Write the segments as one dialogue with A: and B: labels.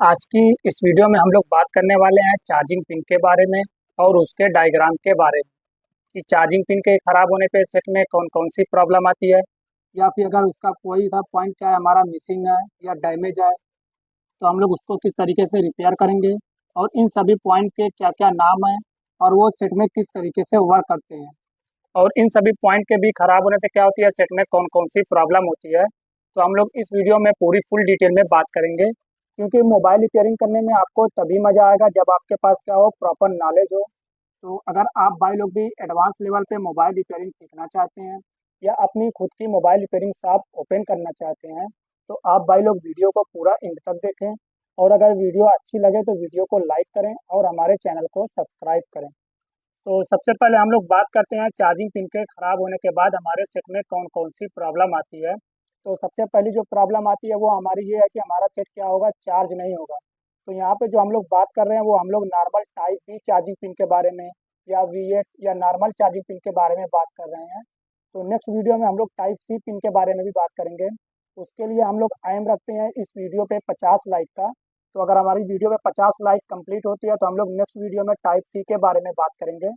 A: आज की इस वीडियो में हम लोग बात करने वाले हैं चार्जिंग पिन के बारे में और उसके डायग्राम के बारे में कि चार्जिंग पिन के खराब होने पे सेट में कौन कौन सी प्रॉब्लम आती है, या फिर अगर उसका कोई सा पॉइंट क्या है हमारा मिसिंग है या डैमेज है तो हम लोग उसको किस तरीके से रिपेयर करेंगे, और इन सभी पॉइंट के क्या क्या नाम है और वो सेट में किस तरीके से वर्क करते हैं, और इन सभी पॉइंट के भी खराब होने से क्या होती है, सेट में कौन कौन सी प्रॉब्लम होती है। तो हम लोग इस वीडियो में पूरी फुल डिटेल में बात करेंगे, क्योंकि मोबाइल रिपेयरिंग करने में आपको तभी मज़ा आएगा जब आपके पास क्या हो, प्रॉपर नॉलेज हो। तो अगर आप भाई लोग भी एडवांस लेवल पे मोबाइल रिपेयरिंग सीखना चाहते हैं या अपनी खुद की मोबाइल रिपेयरिंग शॉप ओपन करना चाहते हैं, तो आप भाई लोग वीडियो को पूरा एंड तक देखें। और अगर वीडियो अच्छी लगे तो वीडियो को लाइक करें और हमारे चैनल को सब्सक्राइब करें। तो सबसे पहले हम लोग बात करते हैं चार्जिंग पिन के ख़राब होने के बाद हमारे सेट में कौन कौन सी प्रॉब्लम आती है। तो सबसे पहली जो प्रॉब्लम आती है वो हमारी ये है कि हमारा सेट क्या होगा, चार्ज नहीं होगा। तो यहाँ पे जो हम लोग बात कर रहे हैं वो हम लोग normal type B charging pin के बारे में या V8 या नॉर्मल चार्जिंग पिन के बारे में बात कर रहे हैं। तो नेक्स्ट वीडियो में हम लोग टाइप सी पिन के बारे में भी बात करेंगे। उसके लिए हम लोग एम रखते हैं इस वीडियो पे 50 लाइक का। तो अगर हमारी वीडियो पे 50 लाइक कंप्लीट होती है तो हम लोग नेक्स्ट वीडियो में टाइप सी के बारे में बात करेंगे।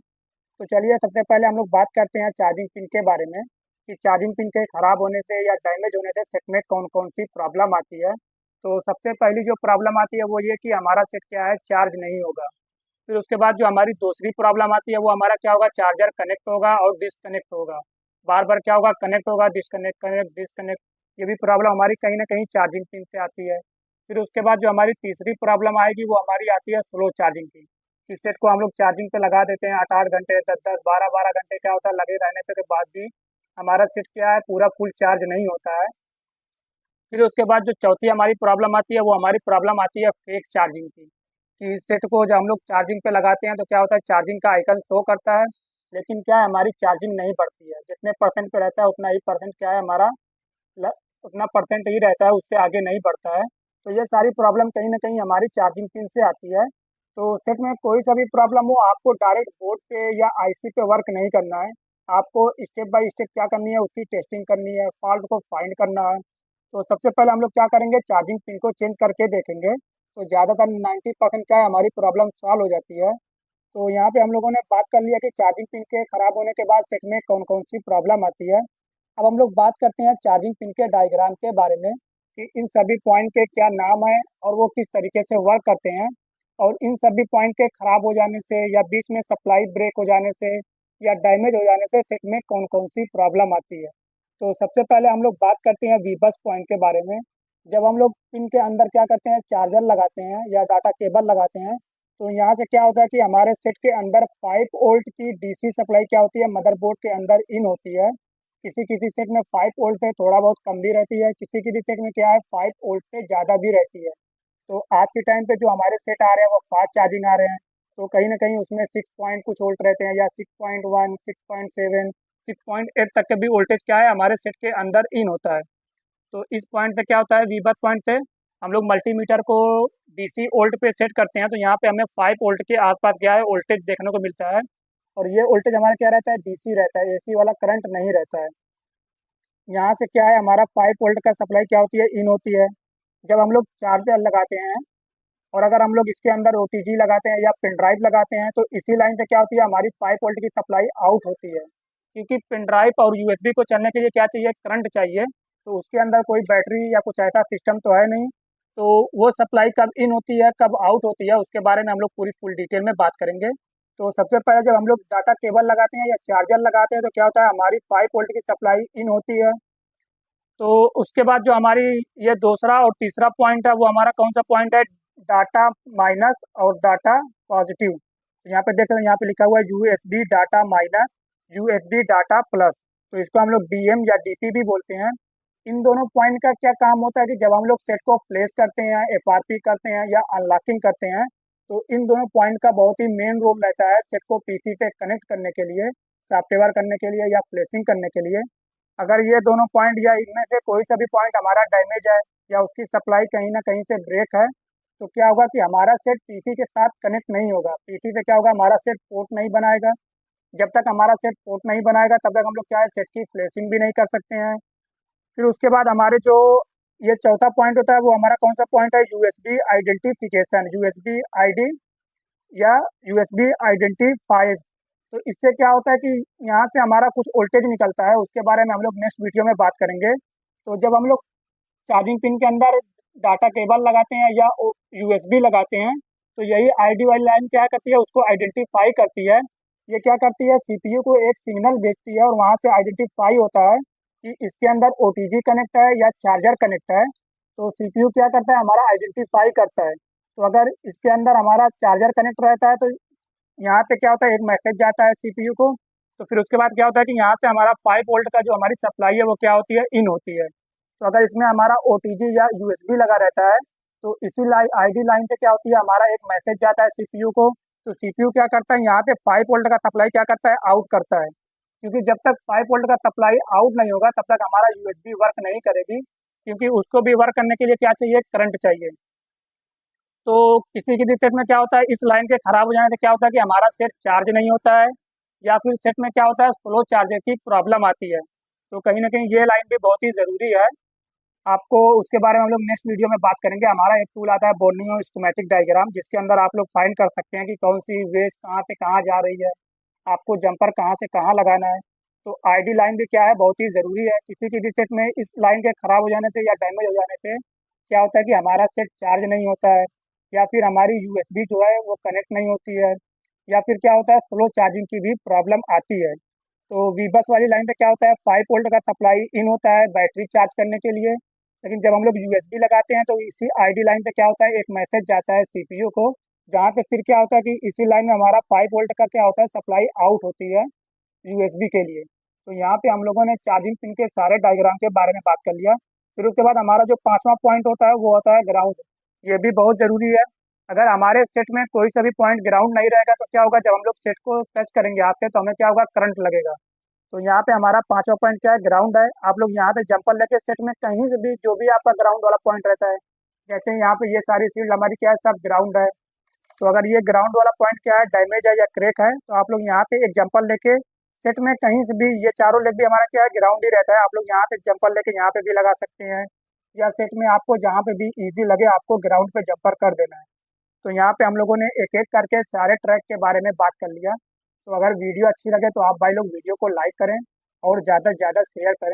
A: तो चलिए सबसे पहले हम लोग बात करते हैं चार्जिंग पिन के बारे में कि चार्जिंग पिन के ख़राब होने से या डैमेज होने से सेट में कौन कौन सी प्रॉब्लम आती है। तो सबसे पहली जो प्रॉब्लम आती है वो ये कि हमारा सेट क्या है, चार्ज नहीं होगा। फिर उसके बाद जो हमारी दूसरी प्रॉब्लम आती है वो हमारा क्या होगा, चार्जर कनेक्ट होगा और डिसकनेक्ट होगा। बार बार क्या होगा, कनेक्ट होगा डिसकनेक्ट, कनेक्ट डिसकनेक्ट। ये भी प्रॉब्लम हमारी कहीं ना कहीं चार्जिंग पिन से आती है। फिर उसके बाद जो हमारी तीसरी प्रॉब्लम आएगी वो हमारी आती है स्लो चार्जिंग की। इस सेट को हम लोग चार्जिंग पे लगा देते हैं 8 8 घंटे, 10 10 12 12 घंटे क्या होता है लगे रहने के बाद भी हमारा सेट क्या है, पूरा फुल चार्ज नहीं होता है। फिर उसके बाद जो चौथी हमारी प्रॉब्लम आती है वो हमारी प्रॉब्लम आती है फेक चार्जिंग की, कि इस सेट को जब हम लोग चार्जिंग पे लगाते हैं तो क्या होता है, चार्जिंग का आइकन शो करता है, लेकिन क्या है हमारी चार्जिंग नहीं बढ़ती है। जितने परसेंट पे रहता है उतना ही परसेंट क्या है हमारा, ल- उतना परसेंट ही रहता है, उससे आगे नहीं बढ़ता है। तो ये सारी प्रॉब्लम कहीं ना कहीं हमारी चार्जिंग पिन से आती है। तो सेट में कोई सा भी प्रॉब्लम हो, आपको डायरेक्ट बोर्ड पे या आईसी पे वर्क नहीं करना है। आपको स्टेप बाय स्टेप क्या करनी है, उसकी टेस्टिंग करनी है, फॉल्ट को फाइंड करना है। तो सबसे पहले हम लोग क्या करेंगे, चार्जिंग पिन को चेंज करके देखेंगे। तो ज़्यादातर 90% क्या है हमारी प्रॉब्लम सॉल्व हो जाती है। तो यहाँ पे हम लोगों ने बात कर लिया कि चार्जिंग पिन के खराब होने के बाद सेट में कौन कौन सी प्रॉब्लम आती है। अब हम लोग बात करते हैं चार्जिंग पिन के डायग्राम के बारे में कि इन सभी पॉइंट के क्या नाम है और वो किस तरीके से वर्क करते हैं, और इन सभी पॉइंट के खराब हो जाने से या बीच में सप्लाई ब्रेक हो जाने से या डैमेज हो जाने से सेट में कौन कौन सी प्रॉब्लम आती है। तो सबसे पहले हम लोग बात करते हैं वी बस पॉइंट के बारे में। जब हम लोग पिन के अंदर क्या करते हैं, चार्जर लगाते हैं या डाटा केबल लगाते हैं, तो यहाँ से क्या होता है कि हमारे सेट के अंदर 5 वोल्ट की डीसी सप्लाई क्या होती है, मदरबोर्ड के अंदर इन होती है। किसी किसी सेट में 5 वोल्ट से थोड़ा बहुत कम भी रहती है, किसी किसी सेट में क्या है 5 वोल्ट से ज़्यादा भी रहती है। तो आज के टाइम पे जो हमारे सेट आ रहे हैं वो फास्ट चार्जिंग आ रहे हैं। तो कहीं ना कहीं उसमें 6 पॉइंट कुछ वोल्ट रहते हैं या 6.1, 6.7, 6.8 तक के भी वोल्टेज क्या है हमारे सेट के अंदर इन होता है। तो इस पॉइंट से क्या होता है, वीबस पॉइंट से हम लोग मल्टीमीटर को डीसी वोल्ट पे सेट करते हैं, तो यहाँ पे हमें 5 वोल्ट के आसपास क्या है वोल्टेज देखने को मिलता है। और ये वोल्टेज हमारा क्या रहता है, डीसी रहता है, एसी वाला करंट नहीं रहता है। यहाँ से क्या है हमारा 5 वोल्ट का सप्लाई क्या होती है, इन होती है। जब हम लोग चार्जर लगाते हैं और अगर हम लोग इसके अंदर ओटीजी लगाते हैं या पेन ड्राइव लगाते हैं, तो इसी लाइन से क्या होती है हमारी 5 वोल्ट की सप्लाई आउट होती है, क्योंकि पेन ड्राइव और यूएसबी को चलने के लिए क्या चाहिए, करंट चाहिए। तो उसके अंदर कोई बैटरी या कुछ ऐसा सिस्टम तो है नहीं। तो वो सप्लाई कब इन होती है कब आउट होती है उसके बारे में हम लोग पूरी फुल डिटेल में बात करेंगे। तो सबसे पहले जब हम लोग डाटा केबल लगाते हैं या चार्जर लगाते हैं तो क्या होता है, हमारी 5 वोल्ट की सप्लाई इन होती है। तो उसके बाद जो हमारी ये दूसरा और तीसरा पॉइंट है वो हमारा कौन सा पॉइंट है, डाटा माइनस और डाटा पॉजिटिव। यहाँ पे देख रहे हैं, यहाँ पे लिखा हुआ है USB data minus, USB data plus. तो इसको हम लोग डीएम या डीपी भी बोलते हैं। इन दोनों पॉइंट का क्या काम होता है कि जब हम लोग सेट को फ्लैश करते हैं, एफआरपी करते हैं या अनलॉकिंग करते हैं, तो इन दोनों पॉइंट का बहुत ही मेन रोल रहता है सेट को पीसी से कनेक्ट करने के लिए, सॉफ्टवेयर करने के लिए या फ्लैशिंग करने के लिए। अगर ये दोनों पॉइंट या इनमें से कोई सा भी पॉइंट हमारा डैमेज है या उसकी सप्लाई कहीं ना कहीं से ब्रेक है, तो क्या होगा कि हमारा सेट पीसी के साथ कनेक्ट नहीं होगा। पीसी से क्या होगा, हमारा सेट पोर्ट नहीं बनाएगा। जब तक हमारा सेट पोर्ट नहीं बनाएगा तब तक हम लोग क्या है सेट की फ्लैशिंग भी नहीं कर सकते हैं। फिर उसके बाद हमारे जो ये चौथा पॉइंट होता है, वो हमारा कौन सा पॉइंट है, यूएसबी आइडेंटिफिकेशन, यूएसबी आईडी या यूएसबी आइडेंटिफायर। तो इससे क्या होता है कि यहाँ से हमारा कुछ वोल्टेज निकलता है, उसके बारे में हम लोग नेक्स्ट वीडियो में बात करेंगे। तो जब हम लोग चार्जिंग पिन के अंदर डाटा केबल लगाते हैं या यूएसबी लगाते हैं, तो यही आईडी वाली लाइन क्या करती है, उसको आइडेंटिफाई करती है। ये क्या करती है, सीपीयू को एक सिग्नल भेजती है और वहाँ से आइडेंटिफाई होता है कि इसके अंदर ओटीजी कनेक्ट है या चार्जर कनेक्ट है। तो सीपीयू क्या करता है, हमारा आइडेंटिफाई करता है। तो अगर इसके अंदर हमारा चार्जर कनेक्ट रहता है, तो यहाँ पे क्या होता है, एक मैसेज जाता है सीपीयू को। तो फिर उसके बाद क्या होता है कि यहाँ से हमारा 5 वोल्ट का जो हमारी सप्लाई है वो क्या होती है, इन होती है। तो अगर इसमें हमारा ओटीजी या यूएसबी लगा रहता है, तो इसी आईडी लाइन पे क्या होती है, हमारा एक मैसेज जाता है सीपीयू को। तो सीपीयू क्या करता है, यहाँ पे 5 वोल्ट का सप्लाई क्या करता है, आउट करता है। क्योंकि जब तक 5 वोल्ट का सप्लाई आउट नहीं होगा तब तक हमारा यूएसबी वर्क नहीं करेगी, क्योंकि उसको भी वर्क करने के लिए क्या चाहिए, करंट चाहिए। तो किसी की भी सेट में क्या होता है, इस लाइन के खराब हो जाने से क्या होता है कि हमारा सेट चार्ज नहीं होता है, या फिर सेट में क्या होता है, स्लो चार्जर की प्रॉब्लम आती है। तो कहीं ना कहीं ये लाइन भी बहुत ही ज़रूरी है। आपको उसके बारे में हम लोग नेक्स्ट वीडियो में बात करेंगे। हमारा एक टूल आता है बोर्नियो स्कीमेटिक डायग्राम, जिसके अंदर आप लोग फाइंड कर सकते हैं कि कौन सी वेज कहाँ से कहाँ जा रही है, आपको जंपर कहाँ से कहाँ लगाना है। तो आईडी लाइन भी क्या है, बहुत ही ज़रूरी है। किसी की भी सेट में इस लाइन के ख़राब हो जाने से या डैमेज हो जाने से क्या होता है कि हमारा सेट चार्ज नहीं होता है, या फिर हमारी यूएसबी जो है वो कनेक्ट नहीं होती है, या फिर क्या होता है, स्लो चार्जिंग की भी प्रॉब्लम आती है। तो वीबस वाली लाइन पे क्या होता है, 5 वोल्ट का सप्लाई इन होता है बैटरी चार्ज करने के लिए। लेकिन जब हम लोग यूएसबी लगाते हैं तो इसी आईडी लाइन पे क्या होता है, एक मैसेज जाता है सीपीयू को, जहाँ पे फिर क्या होता है कि इसी लाइन में हमारा 5 वोल्ट का क्या होता है, सप्लाई आउट होती है यूएसबी के लिए। तो यहाँ पे हम लोगों ने चार्जिंग पिन के सारे डायग्राम के बारे में बात कर लिया। फिर उसके बाद हमारा जो पांचवा पॉइंट होता है वो होता है ग्राउंड। ये भी बहुत ज़रूरी है। अगर हमारे सेट में कोई सा भी पॉइंट ग्राउंड नहीं रहेगा तो क्या होगा, जब हम लोग सेट को टच करेंगे हाथ से तो हमें क्या होगा, करंट लगेगा। तो यहाँ पे हमारा पांचवा पॉइंट क्या है, ग्राउंड है। आप लोग यहाँ पे जंपर लेके सेट में कहीं से भी जो भी आपका ग्राउंड वाला पॉइंट रहता है, जैसे यहाँ पे ये सारी सील्ड हमारी क्या है, सब ग्राउंड है। तो अगर ये ग्राउंड वाला पॉइंट क्या है, डैमेज है या क्रैक है, तो आप लोग यहाँ पे एक जंपर लेके सेट में कहीं से भी, ये चारों लेग भी हमारा क्या है, ग्राउंड ही रहता है। आप लोग यहाँ पे जंपर लेके यहाँ पे भी लगा सकते हैं, या सेट में आपको जहाँ पे भी इजी लगे आपको ग्राउंड पे जंपर कर देना है। तो यहाँ पे हम लोगों ने एक एक करके सारे ट्रैक के बारे में बात कर लिया। तो अगर वीडियो अच्छी लगे तो आप भाई लोग वीडियो को लाइक करें और ज़्यादा से ज़्यादा शेयर करें।